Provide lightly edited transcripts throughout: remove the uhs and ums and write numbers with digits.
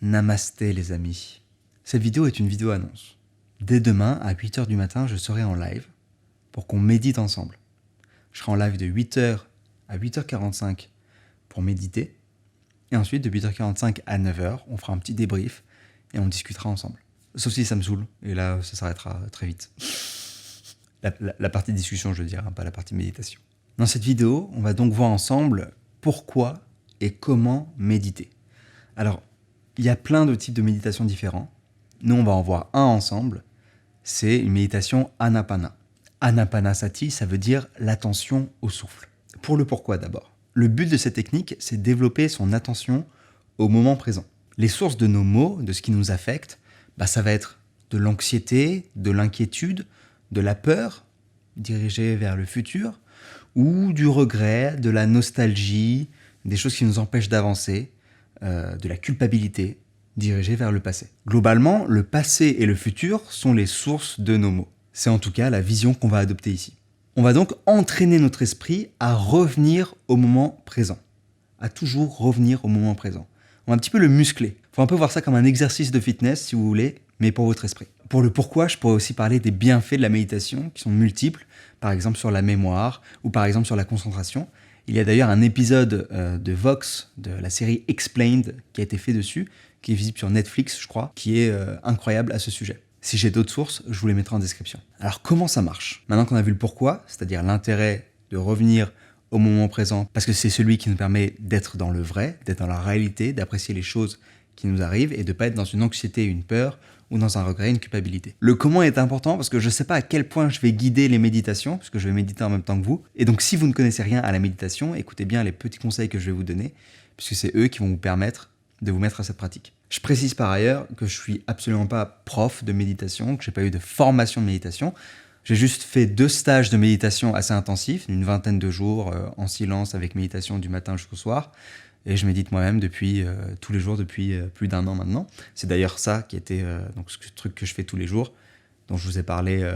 Namasté les amis. Cette vidéo est une vidéo annonce. Dès demain, à 8h du matin, je serai en live pour qu'on médite ensemble. Je serai en live de 8h à 8h45 pour méditer. Et ensuite, de 8h45 à 9h, on fera un petit débrief et on discutera ensemble. Sauf si ça me saoule, et là, ça s'arrêtera très vite. La partie discussion, je veux dire, hein, pas la partie méditation. Dans cette vidéo, on va donc voir ensemble pourquoi et comment méditer. Alors, il y a plein de types de méditation différents. Nous, on va en voir un ensemble. C'est une méditation Anapana. Anapanasati, ça veut dire l'attention au souffle. Pour le pourquoi d'abord. Le but de cette technique, c'est de développer son attention au moment présent. Les sources de nos maux, de ce qui nous affecte, ça va être de l'anxiété, de l'inquiétude, de la peur, dirigée vers le futur, ou du regret, de la nostalgie, des choses qui nous empêchent d'avancer, de la culpabilité, dirigée vers le passé. Globalement, le passé et le futur sont les sources de nos maux. C'est en tout cas la vision qu'on va adopter ici. On va donc entraîner notre esprit à revenir au moment présent, à toujours revenir au moment présent. On va un petit peu le muscler. Il faut un peu voir ça comme un exercice de fitness, si vous voulez, mais pour votre esprit. Pour le pourquoi, je pourrais aussi parler des bienfaits de la méditation, qui sont multiples, par exemple sur la mémoire, ou par exemple sur la concentration. Il y a d'ailleurs un épisode de Vox, de la série Explained, qui a été fait dessus, qui est visible sur Netflix, je crois, qui est incroyable à ce sujet. Si j'ai d'autres sources, je vous les mettrai en description. Alors comment ça marche? Maintenant qu'on a vu le pourquoi, c'est-à-dire l'intérêt de revenir au moment présent, parce que c'est celui qui nous permet d'être dans le vrai, d'être dans la réalité, d'apprécier les choses qui nous arrivent et de ne pas être dans une anxiété, une peur, ou dans un regret, une culpabilité. Le comment est important parce que je ne sais pas à quel point je vais guider les méditations, parce que je vais méditer en même temps que vous. Et donc si vous ne connaissez rien à la méditation, écoutez bien les petits conseils que je vais vous donner, puisque c'est eux qui vont vous permettre de vous mettre à cette pratique. Je précise par ailleurs que je suis absolument pas prof de méditation, que j'ai pas eu de formation de méditation. J'ai juste fait 2 stages de méditation assez intensifs, une 20aine de jours en silence avec méditation du matin jusqu'au soir. Et je médite moi-même depuis tous les jours depuis plus d'1 an maintenant. C'est d'ailleurs ça qui était donc ce truc que je fais tous les jours, dont je vous ai parlé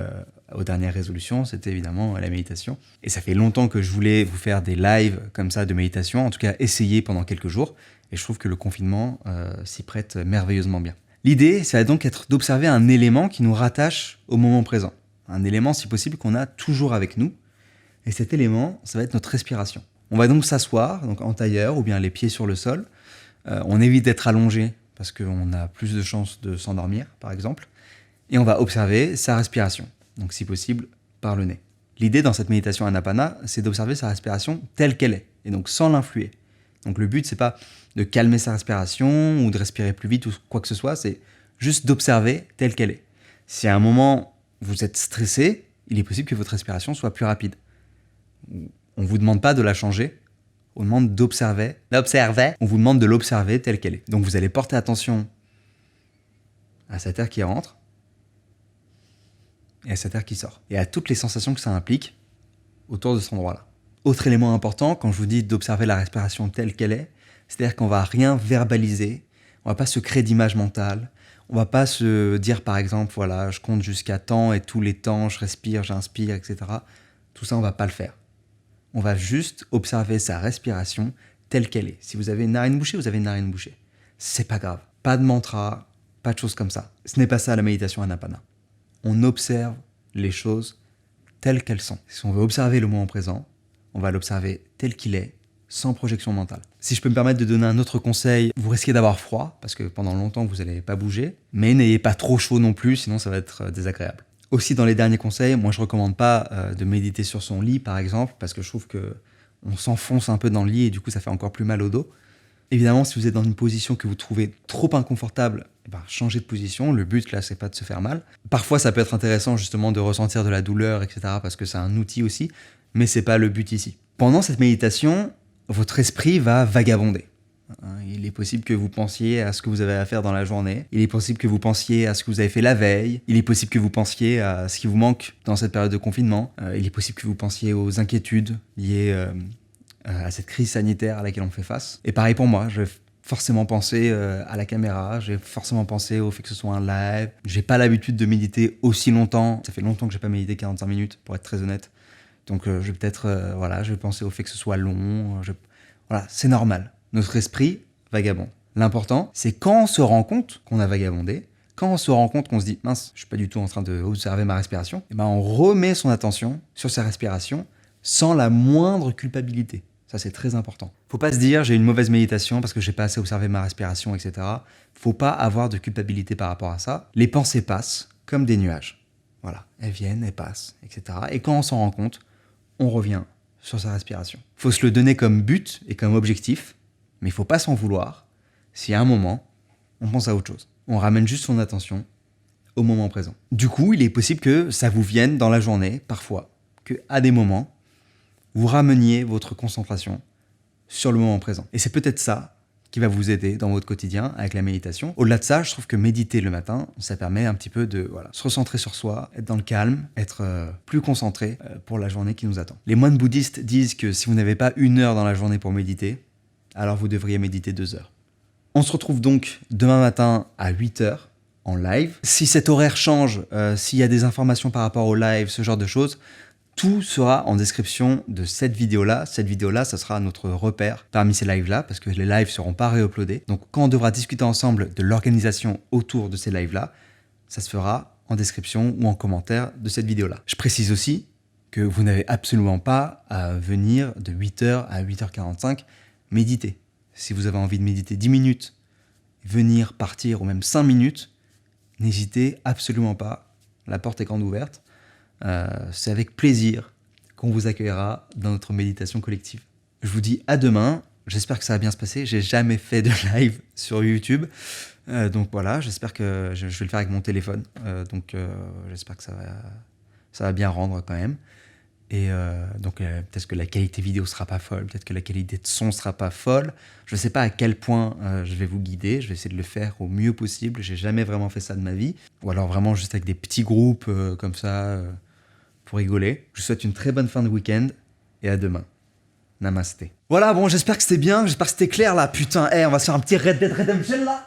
aux dernières résolutions, c'était évidemment la méditation. Et ça fait longtemps que je voulais vous faire des lives comme ça de méditation, en tout cas essayer pendant quelques jours. Et je trouve que le confinement s'y prête merveilleusement bien. L'idée, ça va donc être d'observer un élément qui nous rattache au moment présent. Un élément, si possible, qu'on a toujours avec nous. Et cet élément, ça va être notre respiration. On va donc s'asseoir, donc en tailleur ou bien les pieds sur le sol. On évite d'être allongé parce qu'on a plus de chances de s'endormir, par exemple. Et on va observer sa respiration, donc si possible par le nez. L'idée dans cette méditation Anapana, c'est d'observer sa respiration telle qu'elle est, et donc sans l'influer. Donc le but, c'est pas de calmer sa respiration ou de respirer plus vite ou quoi que ce soit, c'est juste d'observer telle qu'elle est. Si à un moment vous êtes stressé, il est possible que votre respiration soit plus rapide. On ne vous demande pas de la changer, on demande d'observer. On vous demande de l'observer telle qu'elle est. Donc vous allez porter attention à cet air qui rentre et à cet air qui sort. Et à toutes les sensations que ça implique autour de cet endroit-là. Autre élément important, quand je vous dis d'observer la respiration telle qu'elle est, c'est-à-dire qu'on ne va rien verbaliser, on ne va pas se créer d'image mentale, on ne va pas se dire par exemple, voilà, je compte jusqu'à temps et tous les temps, je respire, j'inspire, etc. Tout ça, on ne va pas le faire. On va juste observer sa respiration telle qu'elle est. Si vous avez une narine bouchée, vous avez une narine bouchée. C'est pas grave. Pas de mantra, pas de choses comme ça. Ce n'est pas ça la méditation Anapana. On observe les choses telles qu'elles sont. Si on veut observer le moment présent, on va l'observer tel qu'il est, sans projection mentale. Si je peux me permettre de donner un autre conseil, vous risquez d'avoir froid, parce que pendant longtemps, vous n'allez pas bouger, mais n'ayez pas trop chaud non plus, sinon ça va être désagréable. Aussi, dans les derniers conseils, moi je recommande pas de méditer sur son lit, par exemple, parce que je trouve qu'on s'enfonce un peu dans le lit et du coup ça fait encore plus mal au dos. Évidemment, si vous êtes dans une position que vous trouvez trop inconfortable, changez de position. Le but là, c'est pas de se faire mal. Parfois, ça peut être intéressant justement de ressentir de la douleur, etc., parce que c'est un outil aussi, mais c'est pas le but ici. Pendant cette méditation, votre esprit va vagabonder. Il est possible que vous pensiez à ce que vous avez à faire dans la journée. Il est possible que vous pensiez à ce que vous avez fait la veille. Il est possible que vous pensiez à ce qui vous manque dans cette période de confinement. Il est possible que vous pensiez aux inquiétudes liées à cette crise sanitaire à laquelle on fait face. Et pareil pour moi, je vais forcément penser à la caméra, je vais forcément penser au fait que ce soit un live. J'ai pas l'habitude de méditer aussi longtemps. Ça fait longtemps que j'ai pas médité 45 minutes, pour être très honnête. Donc je vais peut-être, je vais penser au fait que ce soit long. Voilà, c'est normal. Notre esprit vagabonde. L'important, c'est quand on se rend compte qu'on a vagabondé, quand on se rend compte qu'on se dit « mince, je suis pas du tout en train d'observer ma respiration », et ben on remet son attention sur sa respiration sans la moindre culpabilité. Ça, c'est très important. Faut pas se dire « j'ai une mauvaise méditation parce que j'ai pas assez observé ma respiration, etc. » Faut pas avoir de culpabilité par rapport à ça. Les pensées passent comme des nuages. Voilà, elles viennent, elles passent, etc. Et quand on s'en rend compte, on revient sur sa respiration. Faut se le donner comme but et comme objectif, mais il faut pas s'en vouloir si à un moment, on pense à autre chose. On ramène juste son attention au moment présent. Du coup, il est possible que ça vous vienne dans la journée, parfois, qu'à des moments, vous rameniez votre concentration sur le moment présent. Et c'est peut-être ça qui va vous aider dans votre quotidien avec la méditation. Au-delà de ça, je trouve que méditer le matin, ça permet un petit peu de se recentrer sur soi, être dans le calme, être plus concentré pour la journée qui nous attend. Les moines bouddhistes disent que si vous n'avez pas 1 heure dans la journée pour méditer, alors vous devriez méditer 2 heures. On se retrouve donc demain matin à 8h en live. Si cet horaire change, s'il y a des informations par rapport au live, ce genre de choses, tout sera en description de cette vidéo-là. Cette vidéo-là, ça sera notre repère parmi ces lives-là, parce que les lives ne seront pas réuploadés. Donc quand on devra discuter ensemble de l'organisation autour de ces lives-là, ça se fera en description ou en commentaire de cette vidéo-là. Je précise aussi que vous n'avez absolument pas à venir de 8h à 8h45 méditer. Si vous avez envie de méditer 10 minutes, venir, partir ou même 5 minutes, n'hésitez absolument pas. La porte est grande ouverte. C'est avec plaisir qu'on vous accueillera dans notre méditation collective. Je vous dis à demain. J'espère que ça va bien se passer. J'ai jamais fait de live sur YouTube. Donc voilà, j'espère que je vais le faire avec mon téléphone. J'espère que ça va bien rendre quand même. Et peut-être que la qualité vidéo sera pas folle, peut-être que la qualité de son sera pas folle. Je ne sais pas à quel point je vais vous guider. Je vais essayer de le faire au mieux possible. J'ai jamais vraiment fait ça de ma vie. Ou alors vraiment juste avec des petits groupes comme ça pour rigoler. Je vous souhaite une très bonne fin de week-end et à demain. Namasté. Voilà, bon, j'espère que c'était bien, j'espère que c'était clair là. Putain, on va se faire un petit Red Dead Redemption là.